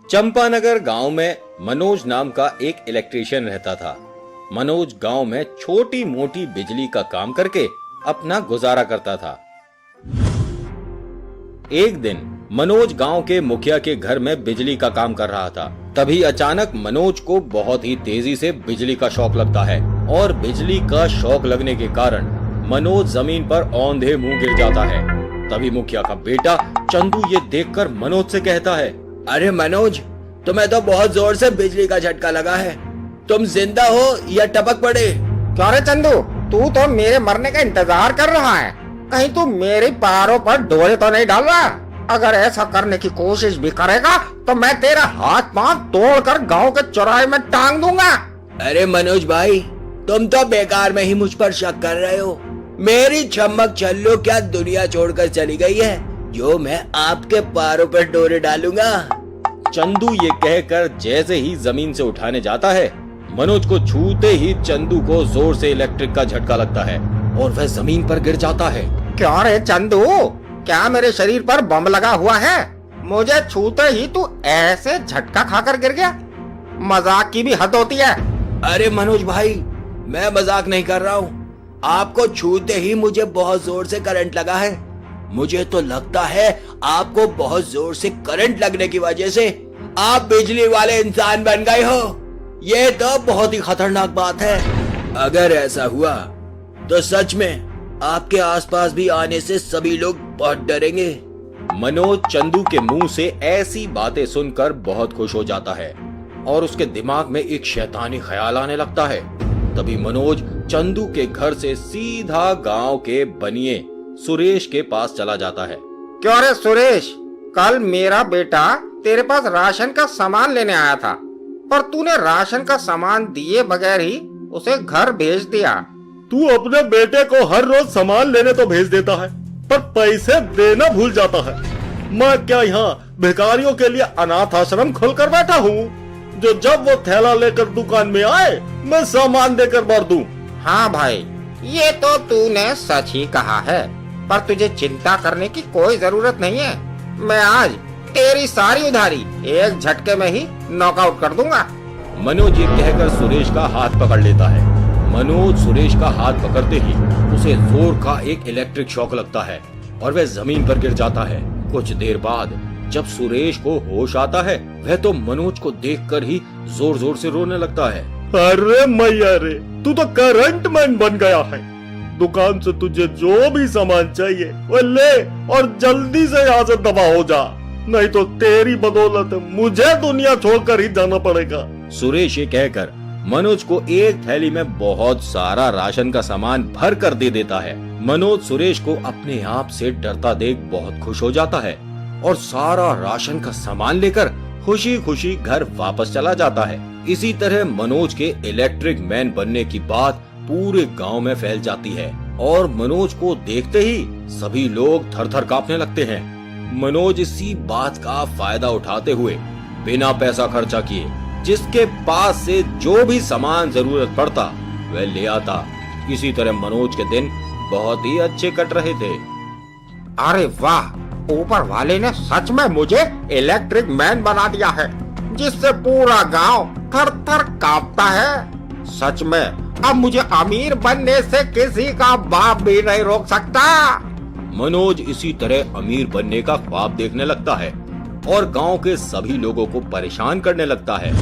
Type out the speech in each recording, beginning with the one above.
चंपानगर गांव में मनोज नाम का एक इलेक्ट्रीशियन रहता था। मनोज गांव में छोटी मोटी बिजली का काम करके अपना गुजारा करता था। एक दिन मनोज गांव के मुखिया के घर में बिजली का काम कर रहा था। तभी अचानक मनोज को बहुत ही तेजी से बिजली का शॉक लगता है और बिजली का शॉक लगने के कारण मनोज जमीन पर औंधे मुंह गिर जाता है। तभी मुखिया का बेटा चंदू ये देखकर मनोज से कहता है, अरे मनोज, तुम्हें तो बहुत जोर से बिजली का झटका लगा है। तुम जिंदा हो या टपक पड़े? क्या रे चंदू, तू तो मेरे मरने का इंतजार कर रहा है। कहीं तू मेरे पैरों पर डोरे तो नहीं डाल रहा? अगर ऐसा करने की कोशिश भी करेगा तो मैं तेरा हाथ पांव तोड़कर गांव के चौराहे में टांग दूंगा। अरे मनोज भाई, तुम तो बेकार में ही मुझ पर शक कर रहे हो। मेरी चमक चल्लो क्या दुनिया छोड़कर चली गई है जो मैं आपके पैरों पर डोरे डालूंगा? चंदू ये कहकर जैसे ही जमीन से उठाने जाता है, मनोज को छूते ही चंदू को जोर से इलेक्ट्रिक का झटका लगता है और वह जमीन पर गिर जाता है। क्या रे चंदू, क्या मेरे शरीर पर बम लगा हुआ है? मुझे छूते ही तू ऐसे झटका खाकर गिर गया? मजाक की भी हद होती है। अरे मनोज भाई, मैं मजाक नहीं कर रहा हूँ। आपको छूते ही मुझे बहुत जोर से करंट लगा है। मुझे तो लगता है आपको बहुत जोर से करंट लगने की वजह से आप बिजली वाले इंसान बन गए हो। ये तो बहुत ही खतरनाक बात है। अगर ऐसा हुआ तो सच में आपके आसपास भी आने से सभी लोग बहुत डरेंगे। मनोज चंदू के मुंह से ऐसी बातें सुनकर बहुत खुश हो जाता है और उसके दिमाग में एक शैतानी ख्याल आने लगता है। तभी मनोज चंदू के घर से सीधा गांव के बनिए सुरेश के पास चला जाता है। क्यों रे सुरेश, कल मेरा बेटा तेरे पास राशन का सामान लेने आया था, पर तूने राशन का सामान दिए बगैर ही उसे घर भेज दिया। तू अपने बेटे को हर रोज सामान लेने तो भेज देता है, पर पैसे देना भूल जाता है। मैं क्या यहाँ भिखारियों के लिए अनाथ आश्रम खोलकर बैठा हूँ जो जब वो थैला लेकर दुकान में आए मैं सामान देकर भर दूं? हाँ भाई, ये तो तूने सच ही कहा है, पर तुझे चिंता करने की कोई जरूरत नहीं है। मैं आज तेरी सारी उधारी एक झटके में ही नॉकआउट कर दूंगा। मनोज ये कहकर सुरेश का हाथ पकड़ लेता है। मनोज सुरेश का हाथ पकड़ते ही उसे जोर का एक इलेक्ट्रिक शॉक लगता है और वह जमीन पर गिर जाता है। कुछ देर बाद जब सुरेश को होश आता है, वह तो मनोज को देखकर ही जोर जोर से रोने लगता है। अरे मैया रे, तू तो करंट मैन बन गया है। दुकान से तुझे जो भी सामान चाहिए वो ले और जल्दी से यहाँ से दफा हो जा, नहीं तो तेरी बदौलत मुझे दुनिया छोड़कर ही जाना पड़ेगा। सुरेश ये कहकर मनोज को एक थैली में बहुत सारा राशन का सामान भर कर दे देता है। मनोज सुरेश को अपने आप से डरता देख बहुत खुश हो जाता है और सारा राशन का सामान लेकर खुशी खुशी घर वापस चला जाता है। इसी तरह मनोज के इलेक्ट्रिक मैन बनने की बात पूरे गांव में फैल जाती है और मनोज को देखते ही सभी लोग थर थर कांपने लगते हैं। मनोज इसी बात का फायदा उठाते हुए बिना पैसा खर्चा किए जिसके पास से जो भी सामान जरूरत पड़ता वह ले आता। इसी तरह मनोज के दिन बहुत ही अच्छे कट रहे थे। अरे वाह, ऊपर वाले ने सच में मुझे इलेक्ट्रिक मैन बना दिया है, जिससे पूरा गांव थर थर कांपता है। सच में अब मुझे अमीर बनने से किसी का बाप भी नहीं रोक सकता। मनोज इसी तरह अमीर बनने का ख्वाब देखने लगता है और गांव के सभी लोगों को परेशान करने लगता है।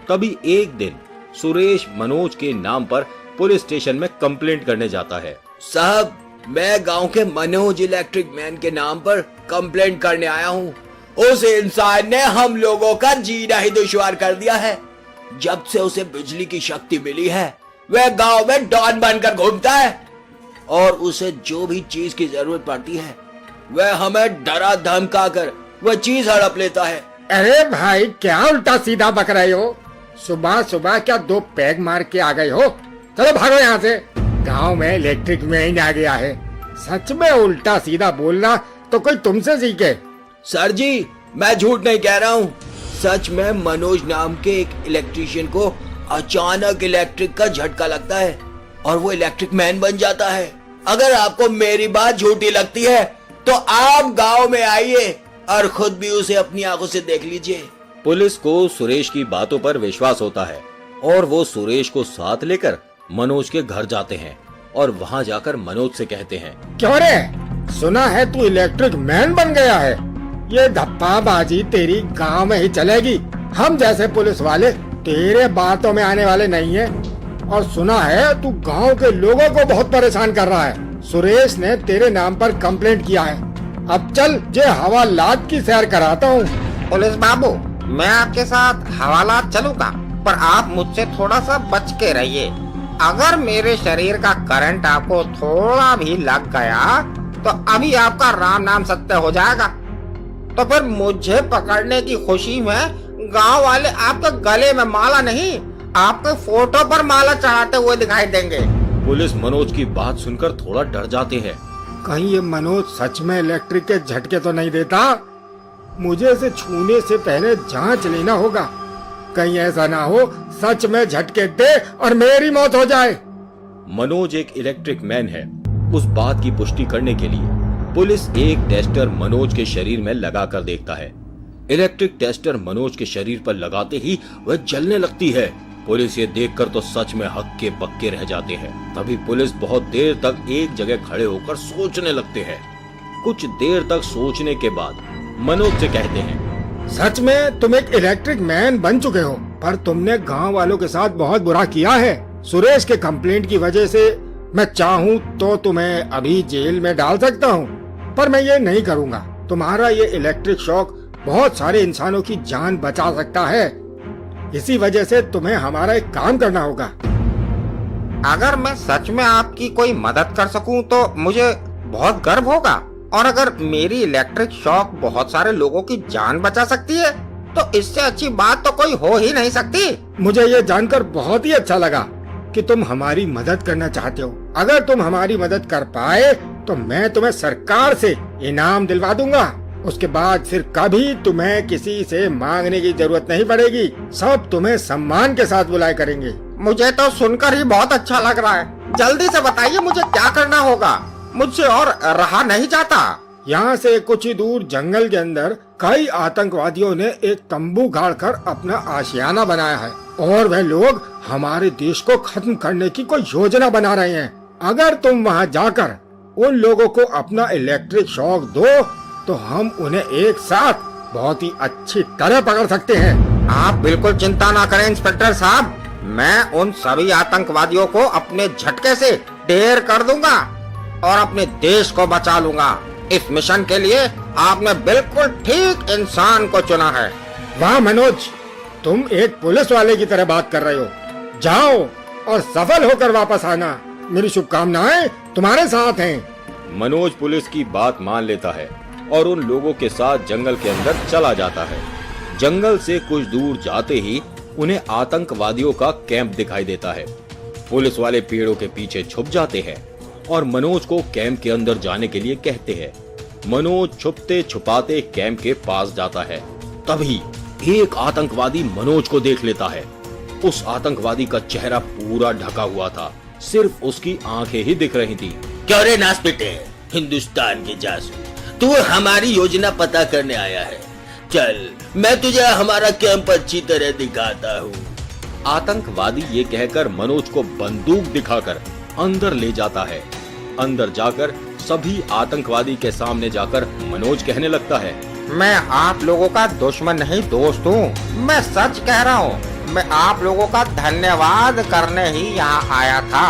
तभी एक दिन सुरेश मनोज के नाम पर पुलिस स्टेशन में कंप्लेंट करने जाता है। साहब, मैं गांव के मनोज इलेक्ट्रिक मैन के नाम पर कंप्लेंट करने आया हूँ। उस इंसान ने हम लोगों का जीना ही दुश्वार कर दिया है। जब से उसे बिजली की शक्ति मिली है वह गांव में डॉन बनकर घूमता है और उसे जो भी चीज की जरूरत पड़ती है वह हमें डरा धमका कर वह चीज हड़प लेता है। अरे भाई, क्या उल्टा सीधा बक रहे हो? सुबह सुबह क्या दो पैग मार के आ गए हो? चलो भागो यहाँ से। गांव में इलेक्ट्रिक मैन आ गया है। सच में उल्टा सीधा बोलना तो कोई तुमसे सीखे। सर जी, मैं झूठ नहीं कह रहा हूँ। सच में मनोज नाम के एक इलेक्ट्रिशियन को अचानक इलेक्ट्रिक का झटका लगता है और वो इलेक्ट्रिक मैन बन जाता है। अगर आपको मेरी बात झूठी लगती है तो आप गांव में आइए और खुद भी उसे अपनी आंखों से देख लीजिए। पुलिस को सुरेश की बातों पर विश्वास होता है और वो सुरेश को साथ लेकर मनोज के घर जाते हैं और वहाँ जाकर मनोज से कहते हैं, क्यों रे, सुना है तू इलेक्ट्रिक मैन बन गया है। ये धप्पाबाजी तेरी गांव में ही चलेगी। हम जैसे पुलिस वाले तेरे बातों में आने वाले नहीं हैं। और सुना है तू गांव के लोगों को बहुत परेशान कर रहा है। सुरेश ने तेरे नाम पर कंप्लेंट किया है। अब चल जे हवालात की सैर कराता हूँ। पुलिस बाबू, मैं आपके साथ हवालात चलूंगा, पर आप मुझसे थोड़ा सा बच के रहिए। अगर मेरे शरीर का करंट आपको थोड़ा भी लग गया तो अभी आपका राम नाम सत्य हो जाएगा। तो फिर मुझे पकड़ने की खुशी में गांव वाले आपके गले में माला नहीं, आपके फोटो पर माला चढ़ाते हुए दिखाई देंगे। पुलिस मनोज की बात सुनकर थोड़ा डर जाते हैं। कहीं ये मनोज सच में इलेक्ट्रिक के झटके तो नहीं देता? मुझे इसे छूने से पहले जांच लेना होगा। कहीं ऐसा ना हो सच में झटके दे और मेरी मौत हो जाए। मनोज एक इलेक्ट्रिक मैन है। उस बात की पुष्टि करने के लिए पुलिस एक टेस्टर मनोज के शरीर में लगा कर देखता है। इलेक्ट्रिक टेस्टर मनोज के शरीर पर लगाते ही वह जलने लगती है। पुलिस ये देखकर तो सच में हक्के बक्के रह जाते हैं। तभी पुलिस बहुत देर तक एक जगह खड़े होकर सोचने लगते हैं। कुछ देर तक सोचने के बाद मनोज से कहते हैं, सच में तुम एक इलेक्ट्रिक मैन बन चुके हो, पर तुमने गांव वालों के साथ बहुत बुरा किया है। सुरेश के कंप्लेंट की वजह से मैं चाहूँ तो तुम्हें अभी जेल में डाल सकता हूँ, पर मैं ये नहीं करूँगा। तुम्हारा ये इलेक्ट्रिक शॉक बहुत सारे इंसानों की जान बचा सकता है। इसी वजह से तुम्हें हमारा एक काम करना होगा। अगर मैं सच में आपकी कोई मदद कर सकूं तो मुझे बहुत गर्व होगा, और अगर मेरी इलेक्ट्रिक शॉक बहुत सारे लोगों की जान बचा सकती है तो इससे अच्छी बात तो कोई हो ही नहीं सकती। मुझे ये जानकर बहुत ही अच्छा लगा कि तुम हमारी मदद करना चाहते हो। अगर तुम हमारी मदद कर पाए तो मैं तुम्हें सरकार से इनाम दिलवा दूंगा। उसके बाद फिर कभी तुम्हें किसी से मांगने की जरूरत नहीं पड़ेगी। सब तुम्हें सम्मान के साथ बुलाया करेंगे। मुझे तो सुनकर ही बहुत अच्छा लग रहा है। जल्दी से बताइए मुझे क्या करना होगा, मुझसे और रहा नहीं जाता। यहाँ से कुछ ही दूर जंगल के अंदर कई आतंकवादियों ने एक तंबू गाड़कर अपना आशियाना बनाया है और वह लोग हमारे देश को खत्म करने की कोई योजना बना रहे हैं। अगर तुम वहाँ जाकर उन लोगों को अपना इलेक्ट्रिक शॉक दो तो हम उन्हें एक साथ बहुत ही अच्छी तरह पकड़ सकते हैं। आप बिल्कुल चिंता ना करें इंस्पेक्टर साहब, मैं उन सभी आतंकवादियों को अपने झटके से ढेर कर दूंगा और अपने देश को बचा लूंगा। इस मिशन के लिए आपने बिल्कुल ठीक इंसान को चुना है। वाह मनोज, तुम एक पुलिस वाले की तरह बात कर रहे हो। जाओ और सफल होकर वापस आना। मेरी शुभकामनाएं तुम्हारे साथ हैं। मनोज पुलिस की बात मान लेता है और उन लोगों के साथ जंगल के अंदर चला जाता है। जंगल से कुछ दूर जाते ही उन्हें आतंकवादियों का कैंप दिखाई देता है। पुलिस वाले पेड़ों के पीछे छुप जाते हैं और मनोज को कैंप के अंदर जाने के लिए कहते हैं। मनोज छुपते छुपाते कैंप के पास जाता है। तभी एक आतंकवादी मनोज को देख लेता है। उस आतंकवादी का चेहरा पूरा ढका हुआ था, सिर्फ उसकी आंखें ही दिख रही थी। क्यों रे नासपिटे, हिंदुस्तान के जासूस, तू हमारी योजना पता करने आया है। चल मैं तुझे हमारा कैंप अच्छी तरह दिखाता हूँ। आतंकवादी ये कहकर मनोज को बंदूक दिखाकर अंदर ले जाता है। अंदर जाकर सभी आतंकवादी के सामने जाकर मनोज कहने लगता है, मैं आप लोगों का दुश्मन नहीं दोस्त हूँ। मैं सच कह रहा हूँ, मैं आप लोगों का धन्यवाद करने ही यहाँ आया था,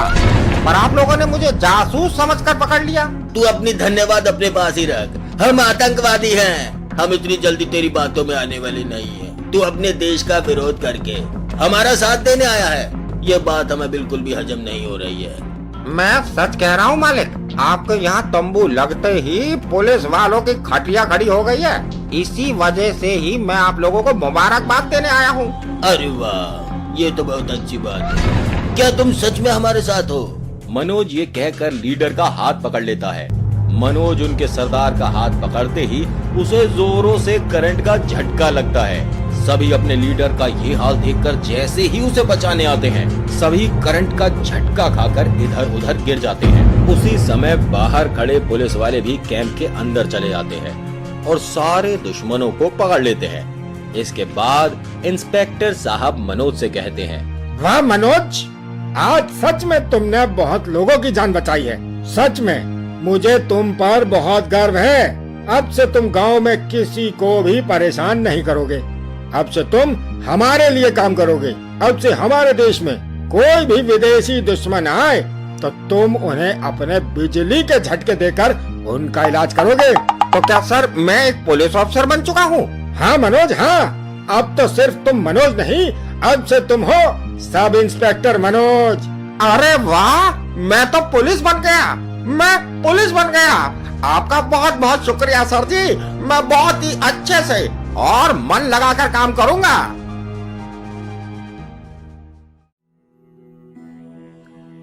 पर आप लोगों ने मुझे जासूस समझकर पकड़ लिया। तू अपनी धन्यवाद अपने पास ही रख। हम आतंकवादी हैं, हम इतनी जल्दी तेरी बातों में आने वाले नहीं हैं। तू अपने देश का विरोध करके हमारा साथ देने आया है, ये बात हमें बिल्कुल भी हजम नहीं हो रही है। मैं सच कह रहा हूँ मालिक, आपके यहाँ तंबू लगते ही पुलिस वालों की खटिया खड़ी हो गई है। इसी वजह से ही मैं आप लोगों को मुबारकबाद देने आया हूँ। अरे वाह, ये तो बहुत अच्छी बात है। क्या तुम सच में हमारे साथ हो? मनोज ये कहकर लीडर का हाथ पकड़ लेता है। मनोज उनके सरदार का हाथ पकड़ते ही उसे जोरों से करंट का झटका लगता है। सभी अपने लीडर का ये हाल देखकर जैसे ही उसे बचाने आते हैं, सभी करंट का झटका खाकर इधर उधर गिर जाते हैं। उसी समय बाहर खड़े पुलिस वाले भी कैंप के अंदर चले जाते हैं और सारे दुश्मनों को पकड़ लेते हैं। इसके बाद इंस्पेक्टर साहब मनोज से कहते हैं, वाह मनोज, आज सच में तुमने बहुत लोगों की जान बचाई है। सच में मुझे तुम पर बहुत गर्व है। अब से तुम गांव में किसी को भी परेशान नहीं करोगे। अब से तुम हमारे लिए काम करोगे। अब से हमारे देश में कोई भी विदेशी दुश्मन आए तो तुम उन्हें अपने बिजली के झटके देकर उनका इलाज करोगे। तो क्या सर मैं एक पुलिस ऑफिसर बन चुका हूँ? हाँ मनोज, हाँ। अब तो सिर्फ तुम मनोज नहीं, अब से तुम हो सब इंस्पेक्टर मनोज। अरे वाह, मैं तो पुलिस बन गया। मैं पुलिस बन गया। आपका बहुत बहुत शुक्रिया सर जी। मैं बहुत ही अच्छे से और मन लगाकर काम करूंगा।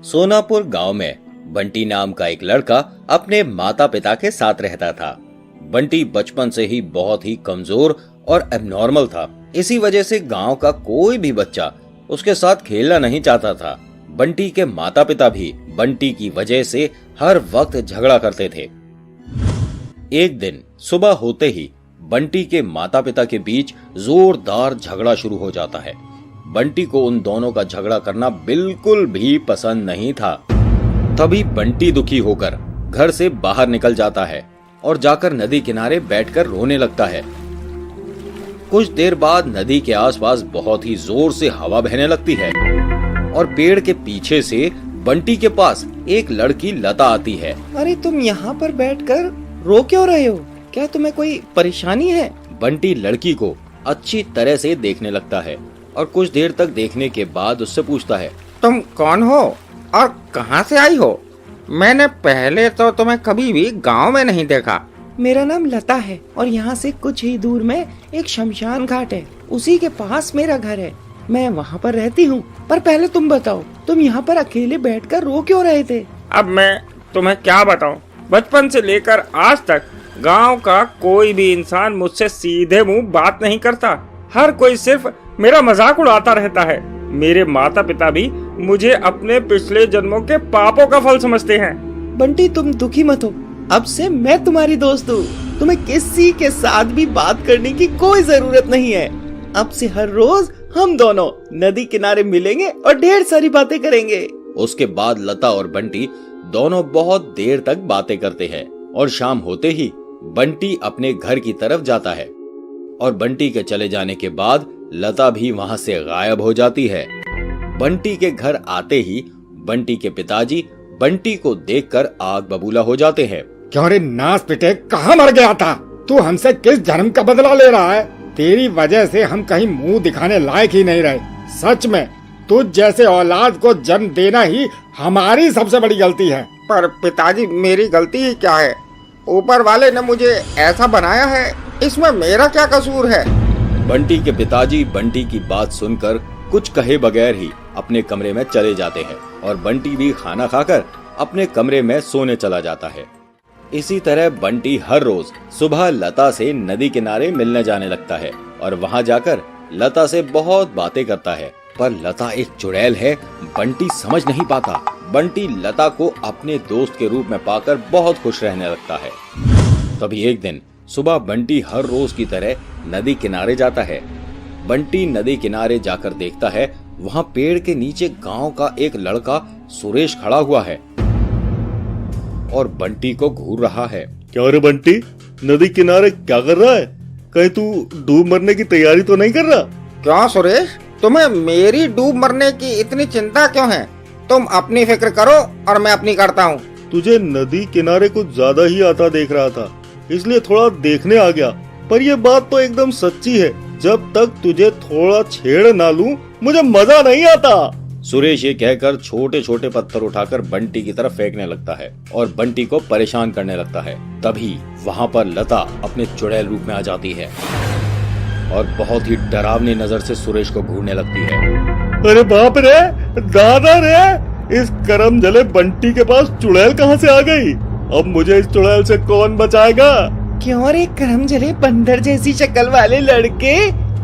सोनापुर गांव में बंटी नाम का एक लड़का अपने माता पिता के साथ रहता था। बंटी बचपन से ही बहुत ही कमजोर और एबनॉर्मल था। इसी वजह से गांव का कोई भी बच्चा उसके साथ खेलना नहीं चाहता था। बंटी के माता पिता भी बंटी की वजह से हर वक्त झगड़ा करते थे। एक दिन सुबह होते ही बंटी के माता पिता के बीच जोरदार झगड़ा शुरू हो जाता है। बंटी को उन दोनों का झगड़ा करना बिल्कुल भी पसंद नहीं था। तभी बंटी दुखी होकर घर से बाहर निकल जाता है और जाकर नदी किनारे बैठकर रोने लगता है। कुछ देर बाद नदी के आसपास बहुत ही जोर से हवा बहने लगती है और पेड़ के पीछे से बंटी के पास एक लड़की लता आती है। अरे तुम यहाँ पर बैठकर रो क्यों रहे हो? क्या तुम्हें कोई परेशानी है? बंटी लड़की को अच्छी तरह से देखने लगता है और कुछ देर तक देखने के बाद उससे पूछता है, तुम कौन हो और कहाँ से आई हो? मैंने पहले तो तुम्हें कभी भी गांव में नहीं देखा। मेरा नाम लता है और यहाँ से कुछ ही दूर में एक शमशान घाट है, उसी के पास मेरा घर है। मैं वहाँ पर रहती हूँ। पर पहले तुम बताओ, तुम यहाँ पर अकेले बैठकर रो क्यों रहे थे? अब मैं तुम्हें क्या बताऊं, बचपन से लेकर आज तक गांव का कोई भी इंसान मुझसे सीधे मुंह बात नहीं करता। हर कोई सिर्फ मेरा मजाक उड़ाता रहता है। मेरे माता पिता भी मुझे अपने पिछले जन्मों के पापों का फल समझते हैं। बंटी तुम दुखी मत हो, अब से मैं तुम्हारी दोस्त हूँ। तुम्हें किसी के साथ भी बात करने की कोई जरूरत नहीं है। अब से हर रोज हम दोनों नदी किनारे मिलेंगे और ढेर सारी बातें करेंगे। उसके बाद लता और बंटी दोनों बहुत देर तक बातें करते हैं और शाम होते ही बंटी अपने घर की तरफ जाता है और बंटी के चले जाने के बाद लता भी वहां से गायब हो जाती है। बंटी के घर आते ही बंटी के पिताजी बंटी को देखकर आग बबूला हो जाते हैं। क्यों रे नास पिटे, कहाँ मर गया था तू? हमसे किस जन्म का बदला ले रहा है? तेरी वजह से हम कहीं मुंह दिखाने लायक ही नहीं रहे। सच में तुझ जैसे औलाद को जन्म देना ही हमारी सबसे बड़ी गलती है। पर पिताजी मेरी गलती ही क्या है? ऊपर वाले ने मुझे ऐसा बनाया है, इसमें मेरा क्या कसूर है? बंटी के पिताजी बंटी की बात सुनकर कुछ कहे बगैर ही अपने कमरे में चले जाते हैं और बंटी भी खाना खाकर अपने कमरे में सोने चला जाता है। इसी तरह बंटी हर रोज सुबह लता से नदी किनारे मिलने जाने लगता है और वहां जाकर लता से बहुत बातें करता है। पर लता एक चुड़ैल है, बंटी समझ नहीं पाता। बंटी लता को अपने दोस्त के रूप में पाकर बहुत खुश रहने लगता है। तभी एक दिन सुबह बंटी हर रोज की तरह नदी किनारे जाता है। बंटी नदी किनारे जाकर देखता है वहां पेड़ के नीचे गांव का एक लड़का सुरेश खड़ा हुआ है और बंटी को घूर रहा है। क्या रे बंटी, नदी किनारे क्या कर रहा है? कहीं तू डूब मरने की तैयारी तो नहीं कर रहा? क्यों सुरेश, तुम्हें मेरी डूब मरने की इतनी चिंता क्यों है? तुम अपनी फिक्र करो और मैं अपनी करता हूँ। तुझे नदी किनारे कुछ ज्यादा ही आता देख रहा था, इसलिए थोड़ा देखने आ गया। पर ये बात तो एकदम सच्ची है, जब तक तुझे थोड़ा छेड़ ना लूं मुझे मजा नहीं आता। सुरेश ये कहकर छोटे छोटे पत्थर उठाकर बंटी की तरफ फेंकने लगता है और बंटी को परेशान करने लगता है। तभी वहाँ पर लता अपने चुड़ैल रूप में आ जाती है और बहुत ही डरावनी नजर से सुरेश को घूरने लगती है। अरे बाप रे, दादा रे, इस करम जले बंटी के पास चुड़ैल कहाँ से आ गई? अब मुझे इस चुड़ैल से कौन बचाएगा? क्यों रे करम जले बंदर जैसी शक्ल वाले लड़के,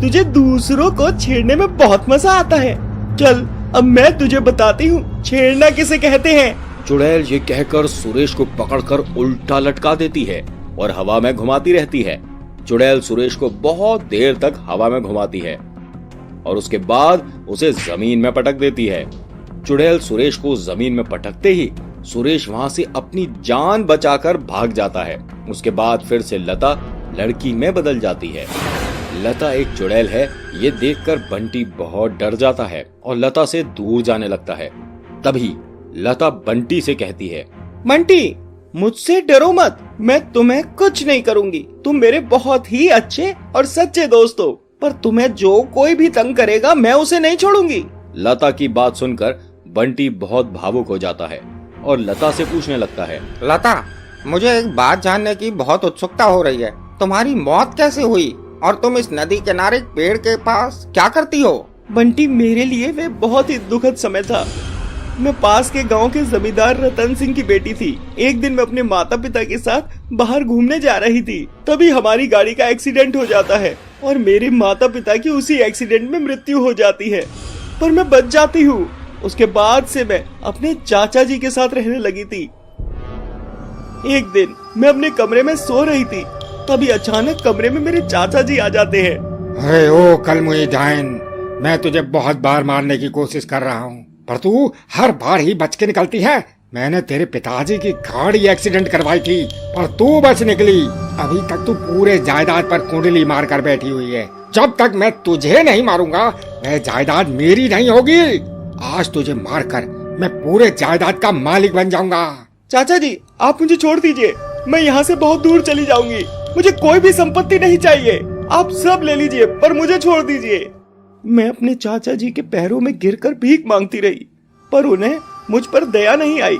तुझे दूसरों को छेड़ने में बहुत मजा आता है। चल अब मैं तुझे बताती हूँ छेड़ना किसे कहते हैं। चुड़ैल ये कहकर सुरेश को पकड़कर उल्टा लटका देती है और हवा में घुमाती रहती है। चुड़ैल सुरेश को बहुत देर तक हवा में घुमाती है और उसके बाद उसे जमीन में पटक देती है। चुड़ैल सुरेश को जमीन में पटकते ही सुरेश वहां से अपनी जान बचाकर भाग जाता है। उसके बाद फिर से लता लड़की में बदल जाती है। लता एक चुड़ैल है, ये देखकर बंटी बहुत डर जाता है और लता से दूर जाने लगता है। तभी लता बंटी से कहती है, बंटी मुझसे डरो मत, मैं तुम्हें कुछ नहीं करूंगी। तुम मेरे बहुत ही अच्छे और सच्चे दोस्त हो, पर तुम्हें जो कोई भी तंग करेगा मैं उसे नहीं छोड़ूंगी। लता की बात सुनकर बंटी बहुत भावुक हो जाता है और लता से पूछने लगता है, लता, मुझे एक बात जानने की बहुत उत्सुकता हो रही है। तुम्हारी मौत कैसे हुई और तुम इस नदी किनारे पेड़ के पास क्या करती हो? बंटी, मेरे लिए वे बहुत ही दुखद समय था। मैं पास के गांव के जमींदार रतन सिंह की बेटी थी। एक दिन मैं अपने माता पिता के साथ बाहर घूमने जा रही थी, तभी हमारी गाड़ी का एक्सीडेंट हो जाता है और मेरे माता पिता की उसी एक्सीडेंट में मृत्यु हो जाती है, पर मैं बच जाती हूँ। उसके बाद से मैं अपने चाचा जी के साथ रहने लगी थी। एक दिन मैं अपने कमरे में सो रही थी, तभी अचानक कमरे में मेरे चाचा जी आ जाते हैं। अरे ओ कलमुई डायन, मैं तुझे बहुत बार मारने की कोशिश कर रहा हूँ, पर तू हर बार ही बच के निकलती है। मैंने तेरे पिताजी की गाड़ी एक्सीडेंट करवाई थी, पर तू बच निकली। अभी तक तू पूरे जायदाद पर कुंडली मार कर बैठी हुई है। जब तक मैं तुझे नहीं मारूंगा वह जायदाद मेरी नहीं होगी। आज तुझे मारकर मैं पूरे जायदाद का मालिक बन जाऊंगा। चाचा जी, आप मुझे छोड़ दीजिए, मैं यहाँ से बहुत दूर चली जाऊंगी। मुझे कोई भी संपत्ति नहीं चाहिए, आप सब ले लीजिए, पर मुझे छोड़ दीजिए। मैं अपने चाचा जी के पैरों में गिरकर भीख मांगती रही, पर उन्हें मुझ पर दया नहीं आई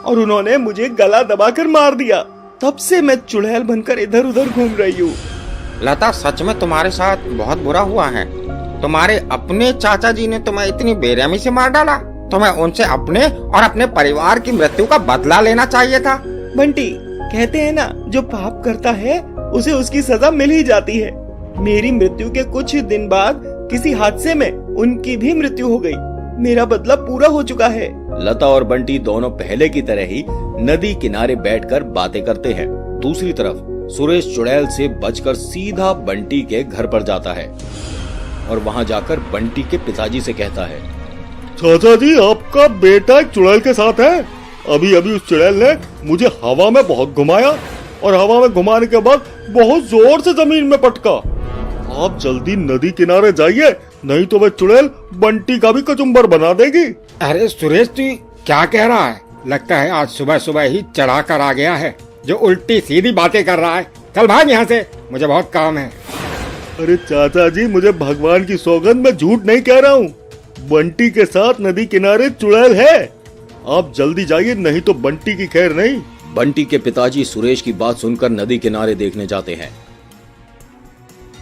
और उन्होंने मुझे गला दबाकर मार दिया। तब से मैं चुड़ैल बनकर इधर उधर घूम रही हूँ। लता, सच में तुम्हारे साथ बहुत बुरा हुआ है। तुम्हारे अपने चाचा जी ने तुम्हें इतनी बेरहमी से मार डाला। तुम्हें उनसे अपने और अपने परिवार की मृत्यु का बदला लेना चाहिए था। बंटी, कहते हैं ना, जो पाप करता है उसे उसकी सजा मिल ही जाती है। मेरी मृत्यु के कुछ दिन बाद किसी हादसे में उनकी भी मृत्यु हो गई। मेरा बदला पूरा हो चुका है। लता और बंटी दोनों पहले की तरह ही नदी किनारे बैठकर बातें करते हैं। दूसरी तरफ सुरेश चुड़ैल से बचकर सीधा बंटी के घर पर जाता है और वहां जाकर बंटी के पिताजी से कहता है, चाचा जी, आपका बेटा एक चुड़ैल के साथ है। अभी अभी उस चुड़ैल ने मुझे हवा में बहुत घुमाया और हवा में घुमाने के बाद बहुत जोर से जमीन में पटका। आप जल्दी नदी किनारे जाइए, नहीं तो वह चुड़ैल बंटी का भी कचुम्बर बना देगी। अरे सुरेश, तू क्या कह रहा है? लगता है आज सुबह सुबह ही चढ़ा कर आ गया है, जो उल्टी सीधी बातें कर रहा है। चल भाग यहाँ से, मुझे बहुत काम है। अरे चाचा जी, मुझे भगवान की सौगंध, मैं झूठ नहीं कह रहा हूँ। बंटी के साथ नदी किनारे चुड़ैल है। आप जल्दी जाइए, नहीं तो बंटी की खैर नहीं। बंटी के पिताजी सुरेश की बात सुनकर नदी किनारे देखने जाते हैं।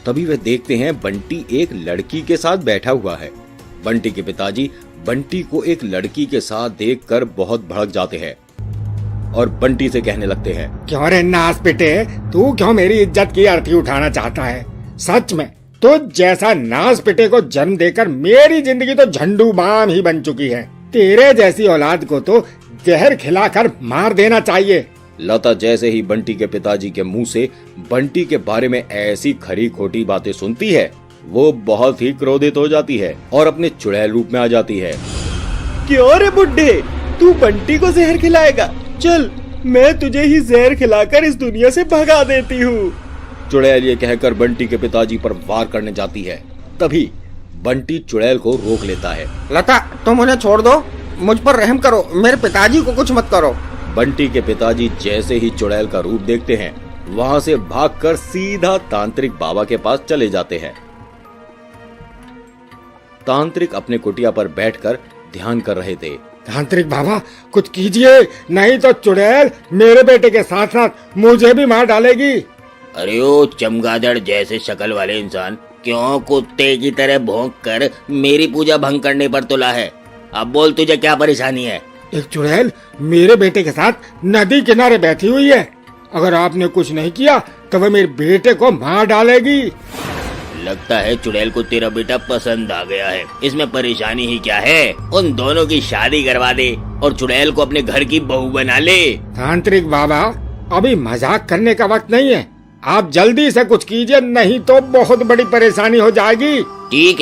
तभी वे देखते हैं बंटी एक लड़की के साथ बैठा हुआ है। बंटी के पिताजी बंटी को एक लड़की के साथ देखकर बहुत भड़क जाते हैं और बंटी से कहने लगते हैं, क्यों रे नास पिटे, तू क्यों मेरी इज्जत की अर्थी उठाना चाहता है? सच में तो जैसा नास पिटे को जन्म देकर मेरी जिंदगी तो झंडू बाम ही बन चुकी है। तेरे जैसी औलाद को तो जहर खिलाकर मार देना चाहिए। लता जैसे ही बंटी के पिताजी के मुंह से बंटी के बारे में ऐसी खरी खोटी बातें सुनती है, वो बहुत ही क्रोधित हो जाती है और अपने चुड़ैल रूप में आ जाती है। क्यों रे बुड्ढे, तू बंटी को जहर खिलाएगा? चल, मैं तुझे ही जहर खिलाकर इस दुनिया से भगा देती हूँ। चुड़ैल ये कहकर बंटी के पिताजी पर वार करने जाती है। तभी बंटी चुड़ैल को रोक लेता है। लता, तुम उन्हें छोड़ दो, मुझ पर रहम करो, मेरे पिताजी को कुछ मत करो। बंटी के पिताजी जैसे ही चुड़ैल का रूप देखते हैं, वहां से भागकर सीधा तांत्रिक बाबा के पास चले जाते हैं। तांत्रिक अपने कुटिया पर बैठकर ध्यान कर रहे थे। तांत्रिक बाबा, कुछ कीजिए, नहीं तो चुड़ैल मेरे बेटे के साथ साथ मुझे भी मार डालेगी। अरे ओ चमगादड़ जैसे शक्ल वाले इंसान, क्यों कुत्ते की तरह भौंक कर मेरी पूजा भंग करने पर तुला है? अब बोल, तुझे क्या परेशानी है? एक चुड़ैल मेरे बेटे के साथ नदी किनारे बैठी हुई है। अगर आपने कुछ नहीं किया तो वह मेरे बेटे को मार डालेगी। लगता है चुड़ैल को तेरा बेटा पसंद आ गया है। इसमें परेशानी ही क्या है? उन दोनों की शादी करवा दे और चुड़ैल को अपने घर की बहू बना ले। तांत्रिक बाबा, अभी मजाक करने का वक्त नहीं है। आप जल्दी से कुछ कीजिए, नहीं तो बहुत बड़ी परेशानी हो जाएगी। ठीक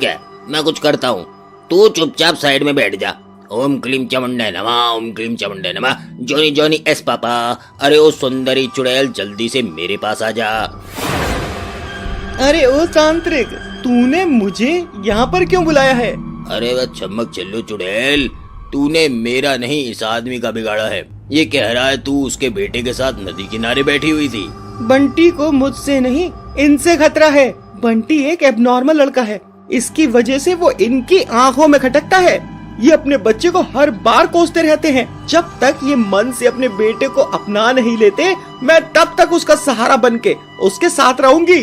है, मैं कुछ करता हूँ। तू चुपचाप साइड में बैठ जा। ओम क्लीम चामुंडा नमः, ओम क्लीम चामुंडा नमः। जॉनी जॉनी एस पापा, अरे ओ सुंदरी चुड़ैल, जल्दी से मेरे पास आ जा। अरे ओ तांत्रिक, तूने मुझे यहाँ पर क्यों बुलाया है? अरे वह चमक चल्लू चुड़ैल, तूने मेरा नहीं इस आदमी का बिगाड़ा है। ये कह रहा है तू उसके बेटे के साथ नदी किनारे बैठी हुई थी। बंटी को मुझसे नहीं, इनसे खतरा है। बंटी एक एबनॉर्मल लड़का है, इसकी वजह से वो इनकी आंखों में खटकता है। ये अपने बच्चे को हर बार कोसते रहते हैं। जब तक ये मन से अपने बेटे को अपना नहीं लेते, मैं तब तक उसका सहारा बनके उसके साथ रहूंगी।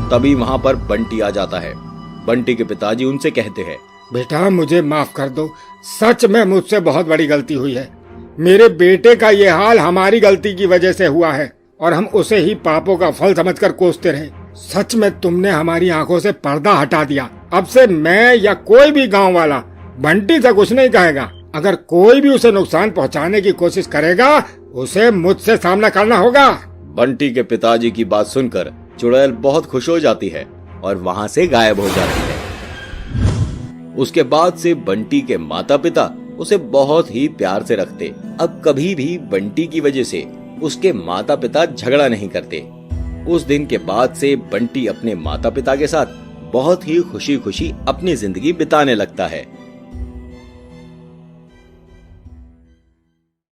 तभी वहाँ पर बंटी आ जाता है। बंटी के पिताजी उनसे कहते हैं, बेटा मुझे माफ कर दो, सच में मुझसे बहुत बड़ी गलती हुई है। मेरे बेटे का ये हाल हमारी गलती की वजह से हुआ है और हम उसे ही पापों का फल समझकर कोसते रहे। सच में तुमने हमारी आंखों से पर्दा हटा दिया। अब से मैं या कोई भी गांव वाला बंटी से कुछ नहीं कहेगा। अगर कोई भी उसे नुकसान पहुंचाने की कोशिश करेगा, उसे मुझसे सामना करना होगा। बंटी के पिताजी की बात सुनकर चुड़ैल बहुत खुश हो जाती है और वहाँ से गायब हो जाती है। उसके बाद से बंटी के माता पिता उसे बहुत ही प्यार से रखते। अब कभी भी बंटी की वजह से उसके माता पिता झगड़ा नहीं करते। उस दिन के बाद से बंटी अपने माता पिता के साथ बहुत ही खुशी खुशी अपनी जिंदगी बिताने लगता है।